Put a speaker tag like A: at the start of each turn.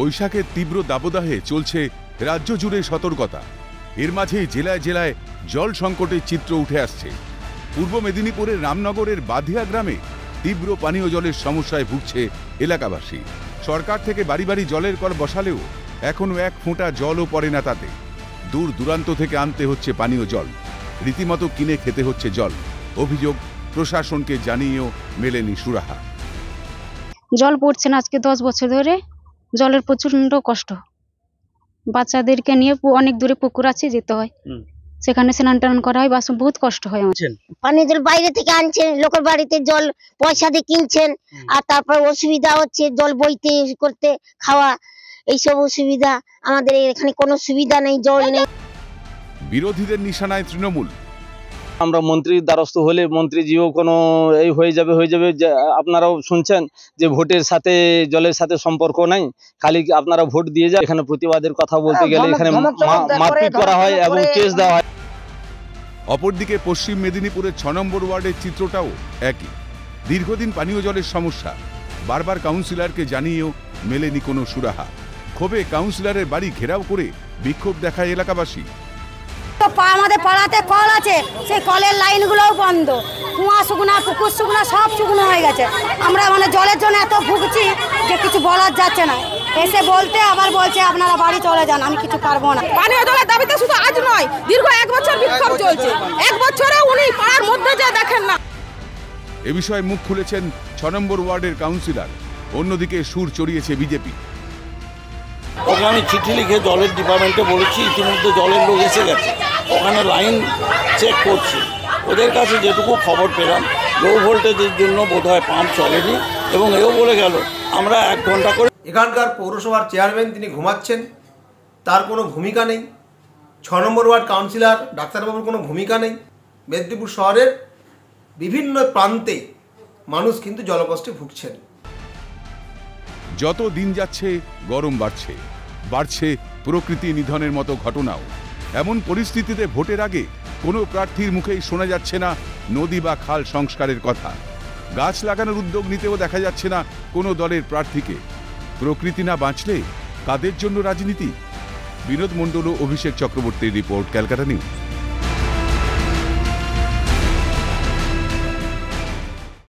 A: বৈশাখের তীব্র দাবদাহে চলছে রাজ্য জুড়ে সতর্কতা। এর মাঝেই জেলায় জেলায় জল সংকটের চিত্র উঠে আসছে। পূর্ব মেদিনীপুরের রামনগরের বাধিয়া গ্রামে তীব্র পানীয় জলের সমস্যায় ভুগছে এলাকাবাসী। সরকার থেকে বাড়ি বাড়ি জলের কল বসালেও এখনো এক ফোঁটা জলও পড়ে না তাতে। দূর দূরান্ত থেকে আনতে হচ্ছে পানীয় জল, রীতিমতো কিনে খেতে হচ্ছে জল। অভিযোগ, প্রশাসনকে জানিয়েও মেলেনি সুরাহা।
B: জল পড়ছে না আজকে 10 বছর ধরে। জলের প্রচন্ড কষ্ট। বাচ্চাদেরকে নিয়ে অনেক দূরে পুকুর আছে, যেতে হয়, সেখানে স্নান টান করা হয়, বাসন বহুত কষ্ট হয় আমাদের।
C: পানীয় জল বাইরে থেকে আনছেন, লোকের বাড়িতে জল পয়সা দিয়ে কিনছেন, আর তারপর অসুবিধা হচ্ছে জল বইতে করতে খাওয়া, এইসব অসুবিধা। আমাদের এখানে কোনো সুবিধা নেই, জল নেই।
A: বিরোধীদের নিশানায় তৃণমূল।
D: আমরা মন্ত্রীর দ্বারস্থ হলে মন্ত্রীজিও কোনো এই হয়ে যাবে যে আপনারাও শুনছেন যে ভোটের সাথে জলের সাথে সম্পর্ক নাই, খালি আপনারা ভোট দিয়ে যান। এখানে প্রতিবাদের কথা বলতে গেলে এখানে মারপিট করা হয় এবং কেস দেওয়া হয়।
A: অপরদিকে পশ্চিম মেদিনীপুরের 6 নম্বর ওয়ার্ডের চিত্রটাও একই। দীর্ঘদিন পানীয় জলের সমস্যা, বারবার কাউন্সিলরকে জানিয়েও মেলেনি কোনো সুরাহা। ক্ষোভে কাউন্সিলরের বাড়ি ঘেরাও করে বিক্ষোভ দেখায় এলাকাবাসী।
E: আমাদের পাড়াতে কল আছে, সেই কলের লাইনগুলোও বন্ধ, কুয়া শুকনা, পুকুর শুকনা, সব শুকনো হয়ে গেছে। আমরা জলের জন্য এত ভুগছি যে কিছু বলার যাচ্ছে না। এসে বলতে আবার বলছে আপনারা বাড়ি চলে যান, আমি কিছু পারবো না।
F: পানীয় জলের দাবিতে শুধু আজ নয়, দীর্ঘ 1 বছর বিক্ষোভ চলছে। 1 বছরে উনি পাড়ার মধ্যে যে দেখেন না।
A: এ বিষয়ে মুখ খুলেছেন 6 নম্বর ওয়ার্ডের কাউন্সিলর। অন্যদিকে সুর চড়িয়েছে বিজেপি।
G: ওকে আমি চিঠি লিখে জলের ডিপার্টমেন্টে বলেছি, ইতিমধ্যে জলের লোক এসে গেছে, ওখানে লাইন চেক করছে। ওদের কাছে যেটুকু খবর পেলাম, লো ভোল্টেজের জন্য বোধহয় পাম্প চলেনি, এবং এও বলে গেল আমরা 1 ঘন্টা করে।
H: এখানকার পৌরসভার চেয়ারম্যান তিনি ঘুমাচ্ছেন, তার কোনো ভূমিকা নেই। 6 নম্বর ওয়ার্ড কাউন্সিলর ডাক্তারবাবুর কোনো ভূমিকা নেই। মেদিনীপুর শহরের বিভিন্ন প্রান্তে মানুষ কিন্তু জলকষ্টে ভুগছেন।
A: যত দিন যাচ্ছে গরম বাড়ছে প্রকৃতি নিধনের মতো ঘটনাও। এমন পরিস্থিতিতে ভোটের আগে কোনো প্রার্থীর মুখেই শোনা যাচ্ছে না নদী বা খাল সংস্কারের কথা। গাছ লাগানোর উদ্যোগ নিতেও দেখা যাচ্ছে না কোনো দলের প্রার্থীকে। প্রকৃতি না বাঁচলে কাদের জন্য রাজনীতি? বিনোদ মণ্ডল ও অভিষেক চক্রবর্তীর রিপোর্ট, ক্যালকাটা নিউজ।